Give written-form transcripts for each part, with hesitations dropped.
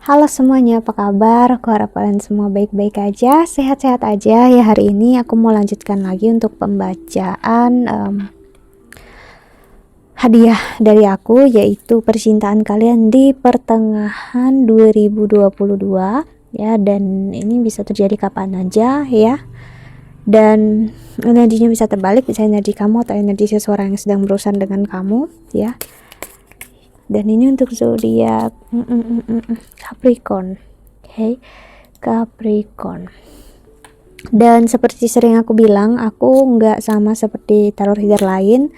Halo semuanya, apa kabar? Aku harap kalian semua baik-baik aja, sehat-sehat aja. Ya, hari ini aku mau lanjutkan lagi untuk pembacaan hadiah dari aku, yaitu percintaan kalian di pertengahan 2022 ya, dan ini bisa terjadi kapan aja ya. Dan energinya bisa terbalik, bisa energi kamu atau energi seseorang yang sedang berurusan dengan kamu ya. Dan ini untuk zodiak Capricorn. Oke. Capricorn. Dan seperti sering aku bilang, aku nggak sama seperti tarot reader lain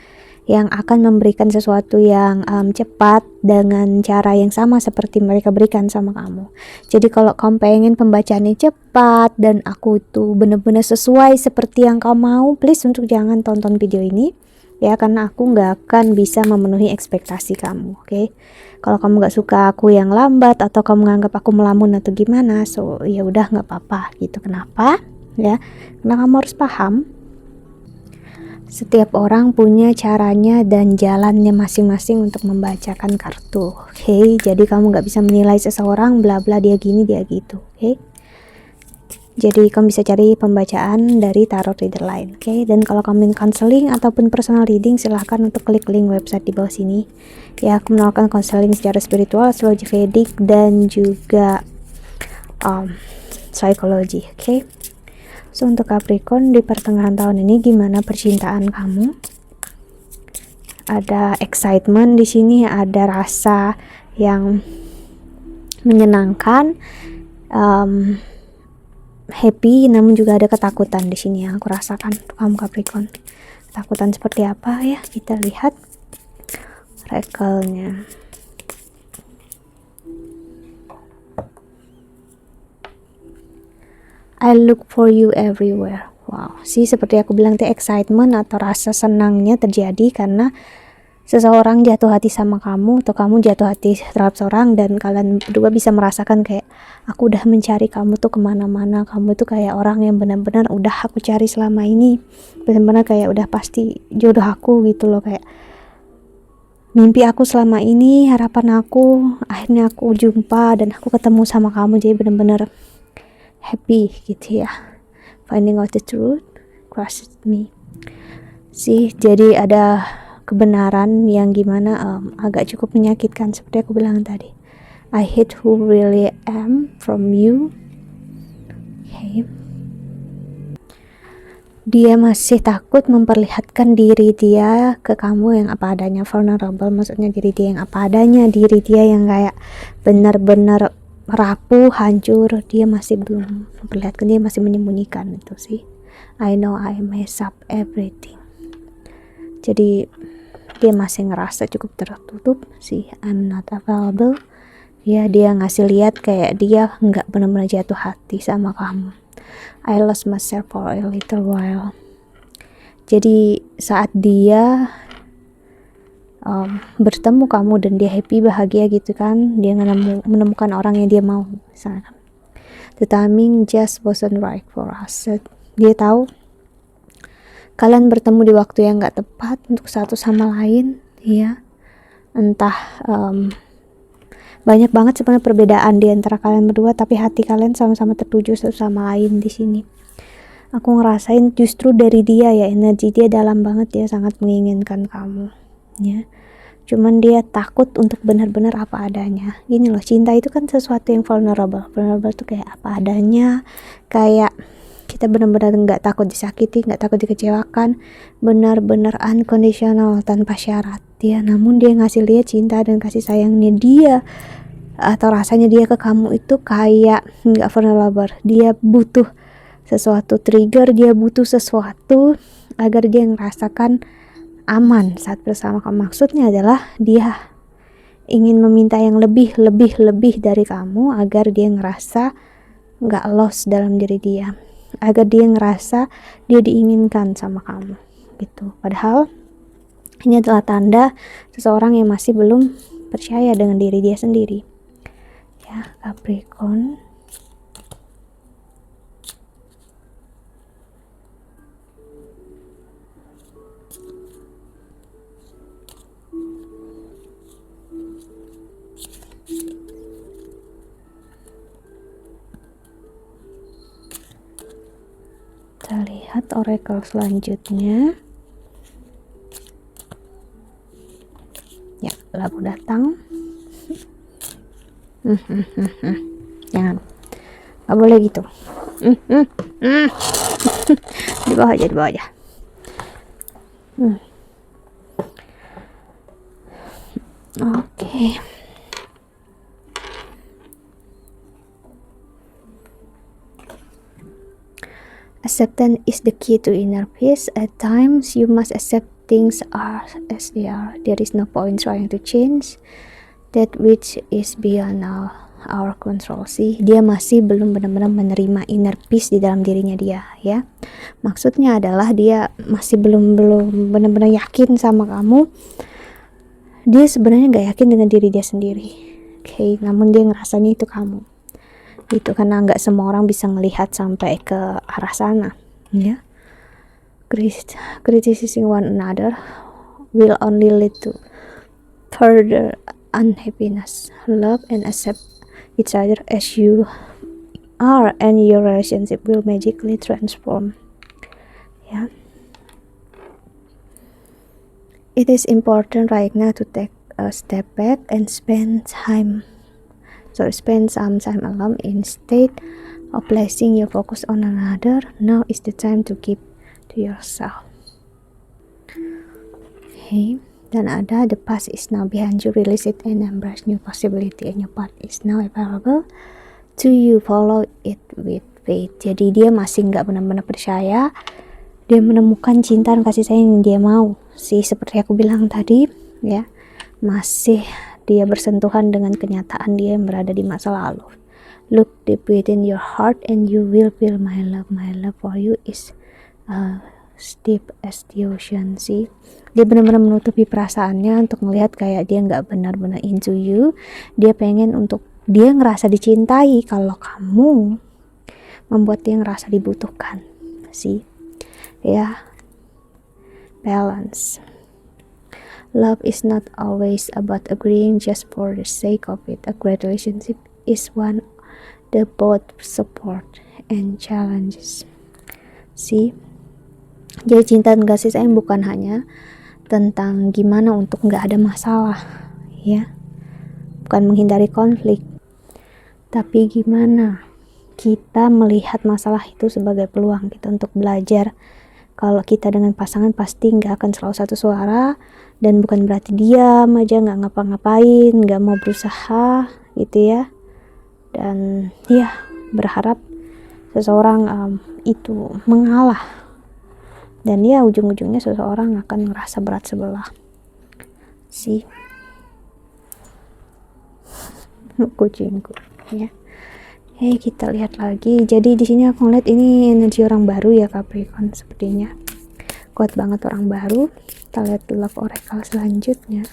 yang akan memberikan sesuatu yang cepat dengan cara yang sama seperti mereka berikan sama kamu. Jadi kalau kamu pengen pembacaannya cepat dan aku itu benar-benar sesuai seperti yang kamu mau, please untuk jangan tonton video ini ya, karena aku nggak akan bisa memenuhi ekspektasi kamu. Oke. Kalau kamu nggak suka aku yang lambat atau kamu menganggap aku melamun atau gimana, so ya udah nggak apa-apa gitu. Kenapa ya? Karena kamu harus paham, setiap orang punya caranya dan jalannya masing-masing untuk membacakan kartu. Oke, jadi kamu nggak bisa menilai seseorang bla bla dia gini dia gitu. Oke, jadi kamu bisa cari pembacaan dari tarot reader lain. Oke, dan kalau kamu ingin counseling ataupun personal reading, silahkan untuk klik link website di bawah sini ya. Aku menawarkan counseling secara spiritual, astrologi Vedic, dan juga psikologi. Oke. So untuk Capricorn di pertengahan tahun ini gimana percintaan kamu? Ada excitement di sini, ada rasa yang menyenangkan, happy, namun juga ada ketakutan di sini yang aku rasakan untuk kamu Capricorn. Ketakutan seperti apa ya? Kita lihat rekelnya. I look for you everywhere. Wow, sih seperti aku bilang, excitement atau rasa senangnya terjadi karena seseorang jatuh hati sama kamu atau kamu jatuh hati terhadap seorang, dan kalian berdua bisa merasakan kayak aku udah mencari kamu tuh kemana-mana, kamu tuh kayak orang yang benar-benar udah aku cari selama ini, benar-benar kayak udah pasti jodoh aku gitu loh, kayak mimpi aku selama ini, harapan aku, akhirnya aku jumpa dan aku ketemu sama kamu, jadi benar-benar happy gitu ya. Finding out the truth crushed me sih, jadi ada kebenaran yang gimana agak cukup menyakitkan seperti aku bilang tadi. I hate who really am from you. Okay. Dia masih takut memperlihatkan diri dia ke kamu yang apa adanya, vulnerable, maksudnya diri dia yang apa adanya, diri dia yang kayak benar-benar rapuh, hancur, dia masih belum memperlihatkan, dia masih menyembunyikan itu sih. I know I mess up everything. Jadi dia masih ngerasa cukup tertutup sih. I'm not available ya, dia ngasih lihat kayak dia nggak benar-benar jatuh hati sama kamu. I lost myself for a little while. Jadi saat dia bertemu kamu dan dia happy, bahagia gitu kan, dia menemukan orang yang dia mau misalnya, the timing just wasn't right for us. Dia tahu kalian bertemu di waktu yang gak tepat untuk satu sama lain ya. Entah banyak banget sebenarnya perbedaan di antara kalian berdua, tapi hati kalian sama-sama tertuju satu sama lain di sini. Aku ngerasain justru dari dia ya, energi dia dalam banget, dia sangat menginginkan kamu ya. Cuman dia takut untuk benar-benar apa adanya. Gini loh, cinta itu kan sesuatu yang vulnerable. Vulnerable tuh kayak apa adanya, kayak kita benar-benar nggak takut disakiti, nggak takut dikecewakan, benar-benar unconditional tanpa syarat ya. Namun dia ngasih lihat cinta dan kasih sayangnya dia atau rasanya dia ke kamu itu kayak nggak vulnerable. Dia butuh sesuatu trigger, dia butuh sesuatu agar dia ngerasakan aman saat bersama kamu. Maksudnya adalah dia ingin meminta yang lebih dari kamu agar dia ngerasa nggak lost dalam diri dia, agar dia ngerasa dia diinginkan sama kamu gitu. Padahal ini adalah tanda seseorang yang masih belum percaya dengan diri dia sendiri ya, Capricorn. Kita lihat oracle selanjutnya. Ya, labu datang. Jangan, nggak boleh gitu. Di bawah aja, di bawah aja. Oke. Acceptance is the key to inner peace. At times, you must accept things are as they are. There is no point trying to change that which is beyond our control. Sih, dia masih belum benar-benar menerima inner peace di dalam dirinya dia, ya. Maksudnya adalah dia masih belum benar-benar yakin sama kamu. Dia sebenarnya gak yakin dengan diri dia sendiri. Oke, namun dia ngerasanya itu kamu. Itu karena nggak semua orang bisa melihat sampai ke arah sana, ya. Criticizing one another will only lead to further unhappiness. Love and accept each other as you are, and your relationship will magically transform. Ya. It is important right now to take a step back and spend some time alone instead of placing your focus on another. Now is the time to give to yourself. Okay. Dan ada the past is now behind you, release it and embrace new possibility, and your path is now available to you, follow it with faith. Jadi dia masih nggak benar-benar percaya dia menemukan cinta dan kasih sayang yang dia mau sih, seperti aku bilang tadi, ya. Masih dia bersentuhan dengan kenyataan dia yang berada di masa lalu. Look deep within your heart and you will feel my love for you is deep as the ocean. Sih, dia benar-benar menutupi perasaannya untuk melihat kayak dia nggak benar-benar into you. Dia pengen untuk dia ngerasa dicintai kalau kamu membuat dia ngerasa dibutuhkan. Sih, ya, balance. Love is not always about agreeing just for the sake of it. A great relationship is one that both support and challenges. See, jadi cinta dan kasih sayang bukan hanya tentang gimana untuk nggak ada masalah, ya, bukan menghindari konflik, tapi gimana kita melihat masalah itu sebagai peluang kita untuk belajar. Kalau kita dengan pasangan pasti nggak akan selalu satu suara, dan bukan berarti diam aja nggak ngapa-ngapain, nggak mau berusaha gitu ya. Dan ya, berharap seseorang itu mengalah, dan ya ujung-ujungnya seseorang akan merasa berat sebelah. Sih, kucingku, ya. Kita lihat lagi. Jadi di sini aku ngeliat ini energi orang baru ya, Capricorn, sepertinya kuat banget orang baru. Kita lihat love oracle selanjutnya.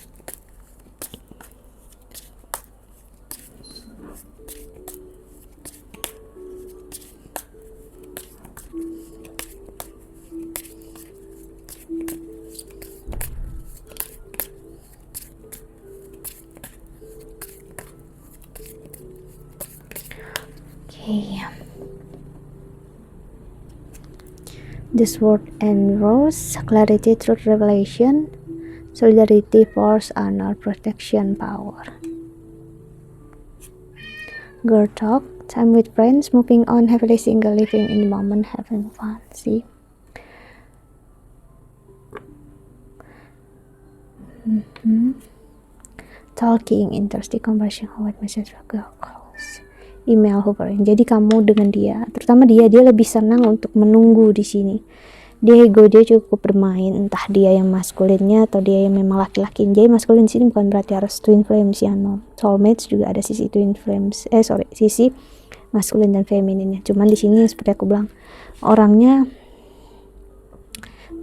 The Sword and Rose, clarity, truth, revelation, solidarity, force, honor, protection, power. Girl talk, time with friends, moving on, happily single, living in the moment, having fun. See, talking, interesting conversation, what message for girl calls, email, hovering. Jadi kamu dengan dia, terutama dia lebih senang untuk menunggu di sini. Dia ego dia cukup bermain, entah dia yang maskulinnya atau dia yang memang laki-laki. Jadi maskulin di sini bukan berarti harus twin flames ya, no. Soulmates juga ada sisi twin flames, sisi maskulin dan femininnya. Cuman di sini seperti aku bilang, orangnya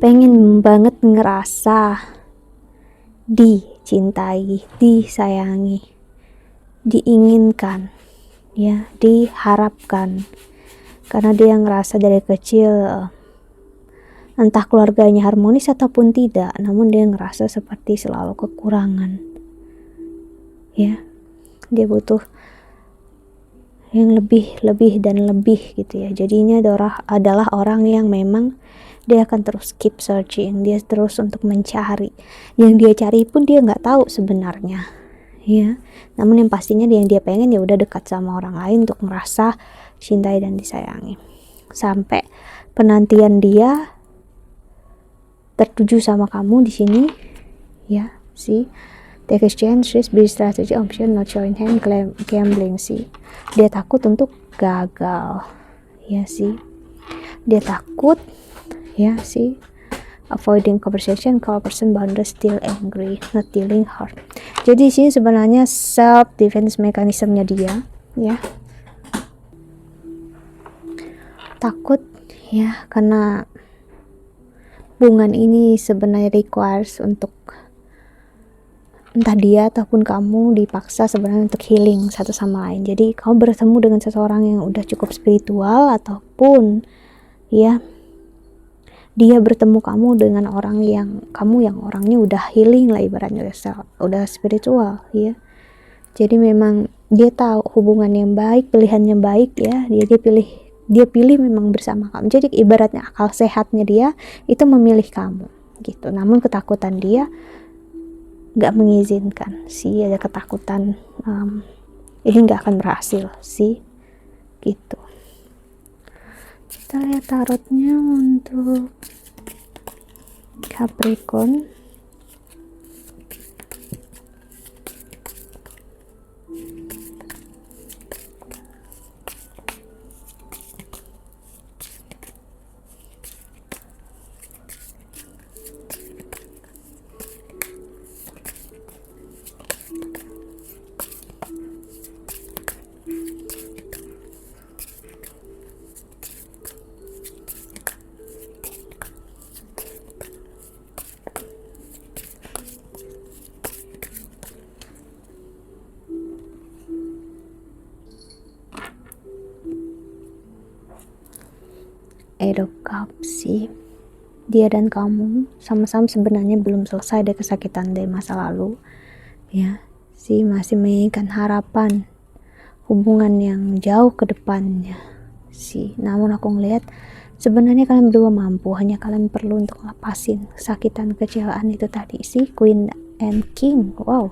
pengen banget ngerasa dicintai, disayangi, diinginkan, ya, diharapkan, karena dia ngerasa dari kecil entah keluarganya harmonis ataupun tidak, namun dia ngerasa seperti selalu kekurangan, ya. Dia butuh yang lebih dan lebih gitu ya. Jadinya adalah orang yang memang dia akan terus keep searching, dia terus untuk mencari. Yang dia cari pun dia nggak tahu sebenarnya, ya. Namun yang pastinya yang dia pengen ya udah dekat sama orang lain untuk merasa cintai dan disayangi. Sampai penantian dia tertuju sama kamu di sini, ya. See, take exchange, risk, be strategy, option, not showing hand, gambling, sih. Dia takut untuk gagal, ya sih. Dia takut, ya sih. Avoiding conversation, call person boundaries, still angry, not dealing hard. Jadi sini sebenarnya self defense mekanismenya dia, ya. Takut, ya, karena hubungan ini sebenarnya requires untuk entah dia ataupun kamu dipaksa sebenarnya untuk healing satu sama lain. Jadi kamu bertemu dengan seseorang yang udah cukup spiritual, ataupun ya dia bertemu kamu dengan orang yang kamu yang orangnya udah healing lah, ibaratnya udah spiritual, ya. Jadi memang dia tahu hubungan yang baik, pilihannya baik, ya. Dia pilih memang bersama kamu. Jadi ibaratnya akal sehatnya dia itu memilih kamu gitu. Namun ketakutan dia nggak mengizinkan sih, ada ketakutan ini nggak akan berhasil sih gitu. Kita lihat tarotnya untuk Capricorn. Eight of Cups sih. Dia dan kamu sama-sama sebenarnya belum selesai dari kesakitan dari masa lalu, ya. Sih masih menginginkan harapan hubungan yang jauh ke depannya sih. Namun aku ngelihat sebenarnya kalian berdua mampu, hanya kalian perlu untuk lepasin kesakitan kecewaan itu tadi sih. Queen and King, wow,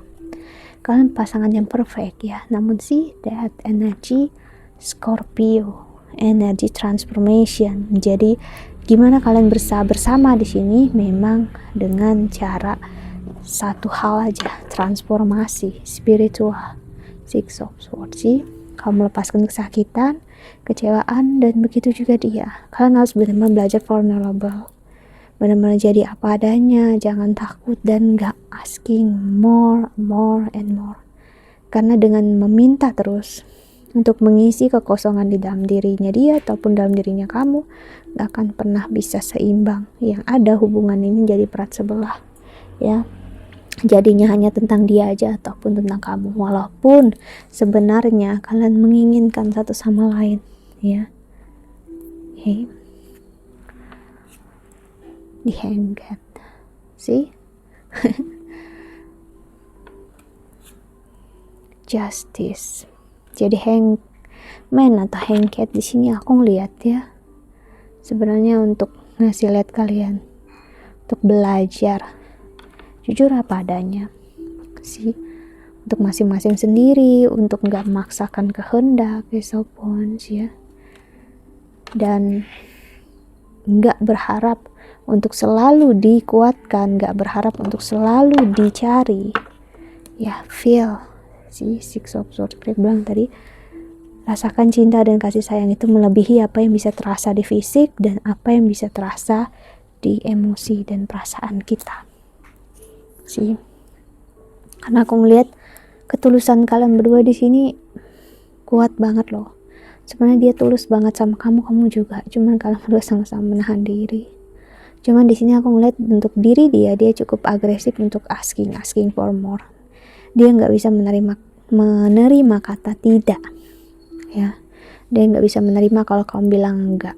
kalian pasangan yang perfect, ya. Namun sih that energy Scorpio, energi transformation. Jadi gimana kalian bersama di sini memang dengan cara satu hal aja, transformasi spiritual. Six of Swords sih, kamu melepaskan kesakitan, kecewaan, dan begitu juga dia. Kalian harus benar-benar belajar vulnerable, benar-benar jadi apa adanya, jangan takut dan gak asking more and more. Karena dengan meminta terus untuk mengisi kekosongan di dalam dirinya dia ataupun dalam dirinya kamu, gak akan pernah bisa seimbang. Yang ada hubungan ini jadi berat sebelah, ya. Jadinya hanya tentang dia aja ataupun tentang kamu, walaupun sebenarnya kalian menginginkan satu sama lain, ya. Okay. The Hanged, see. Justice. Jadi hangman atau hanged di sini aku ngeliat, ya, sebenarnya untuk ngasih lihat kalian untuk belajar jujur apa adanya sih, untuk masing-masing sendiri, untuk nggak memaksakan kehendak, ataupun ya, dan nggak berharap untuk selalu dikuatkan, nggak berharap untuk selalu dicari, ya. Feel si Six of Swords bilang tadi, rasakan cinta dan kasih sayang itu melebihi apa yang bisa terasa di fisik dan apa yang bisa terasa di emosi dan perasaan kita sih. Karena aku ngelihat ketulusan kalian berdua di sini kuat banget loh. Sebenarnya dia tulus banget sama kamu juga. Cuman kalian berdua sama-sama menahan diri. Cuman di sini aku ngelihat untuk diri dia cukup agresif untuk asking for more. Dia nggak bisa menerima kata tidak, ya. Dia nggak bisa menerima kalau kamu bilang enggak.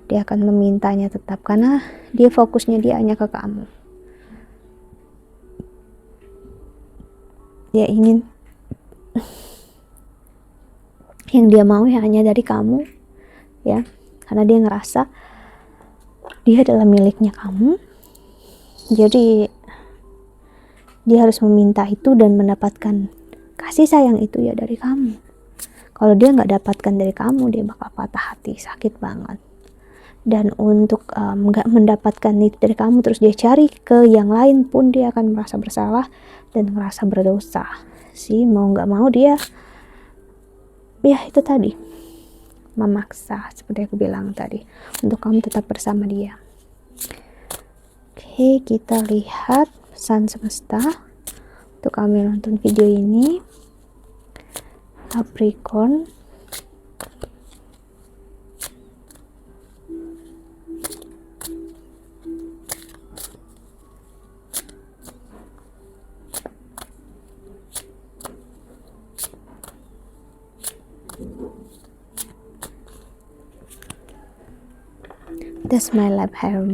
Dia akan memintanya tetap karena dia fokusnya dia hanya ke kamu. Dia ingin yang dia mau ya hanya dari kamu ya, karena dia ngerasa dia adalah miliknya kamu, jadi dia harus meminta itu dan mendapatkan kasih sayang itu ya dari kamu. Kalau dia nggak dapatkan dari kamu, dia bakal patah hati, sakit banget. Dan untuk nggak mendapatkan itu dari kamu, terus dia cari ke yang lain pun, dia akan merasa bersalah dan merasa berdosa sih. Mau nggak mau dia ya itu tadi, memaksa seperti aku bilang tadi, untuk kamu tetap bersama dia. Oke, kita lihat pesan semesta untuk kami nonton video ini. Capricorn, does my life have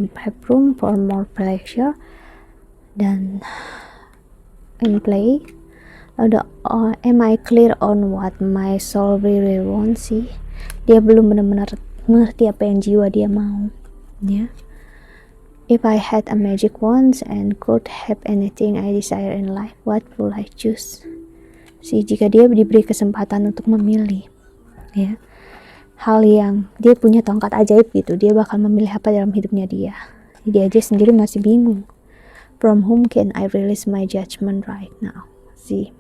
room for more pleasure dan in play? Am I clear on what my soul really wants sih? Dia belum benar-benar mengerti apa yang jiwa dia mau ya. If I had a magic wand and could have anything I desire in life, what would I choose? Sih, jika dia diberi kesempatan untuk memilih ya, hal yang dia punya tongkat ajaib gitu, dia bakal memilih apa dalam hidupnya dia. Dia aja sendiri masih bingung. From whom can I release my judgment right now? Sih,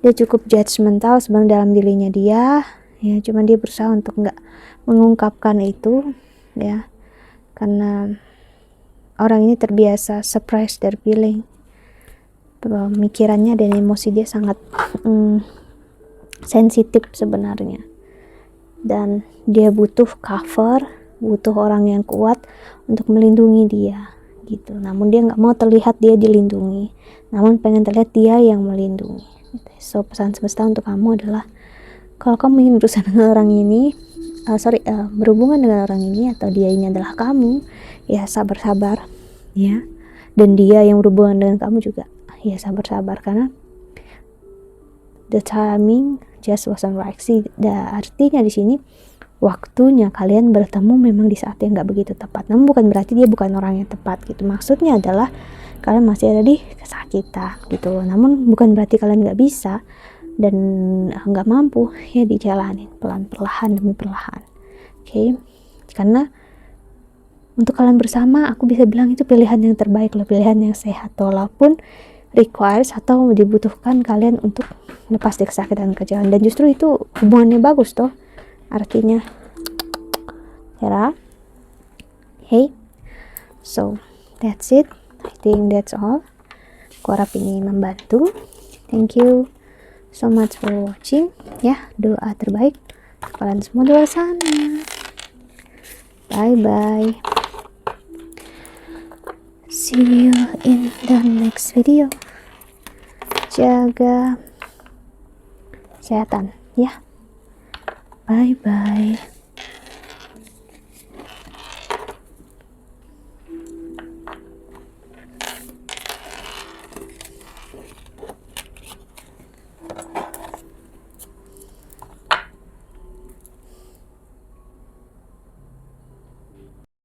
dia cukup judgmental sebenarnya dalam dirinya dia ya, cuman dia berusaha untuk nggak mengungkapkan itu ya, karena orang ini terbiasa surprise their feeling. Pemikirannya dan emosi dia sangat sensitif sebenarnya, dan dia butuh cover, butuh orang yang kuat untuk melindungi dia gitu. Namun dia nggak mau terlihat dia dilindungi, namun pengen terlihat dia yang melindungi. So pesan semesta untuk kamu adalah, kalau kamu ingin berusaha dengan orang ini, berhubungan dengan orang ini, atau dia ini adalah kamu, ya sabar-sabar ya. Dan dia yang berhubungan dengan kamu juga, ya sabar-sabar, karena the timing just wasn't right sih. Artinya di sini waktunya kalian bertemu memang di saat yang nggak begitu tepat. Namun bukan berarti dia bukan orang yang tepat gitu. Maksudnya adalah kalian masih ada di kesakitan gitu loh. Namun bukan berarti kalian nggak bisa dan nggak mampu, ya dijalanin perlahan demi perlahan. Oke. Karena untuk kalian bersama, aku bisa bilang itu pilihan yang terbaik loh, pilihan yang sehat, walaupun requires atau dibutuhkan kalian untuk lepas dari kesakitan kejauhan. Dan justru itu hubungannya bagus toh, artinya Hera. Hey, so that's it, I think that's all. Aku harap ini membantu. Thank you so much for watching ya. Doa terbaik kalian semua di luar sana. Bye bye, see you in the next video. Jaga kesehatan ya. Bye bye.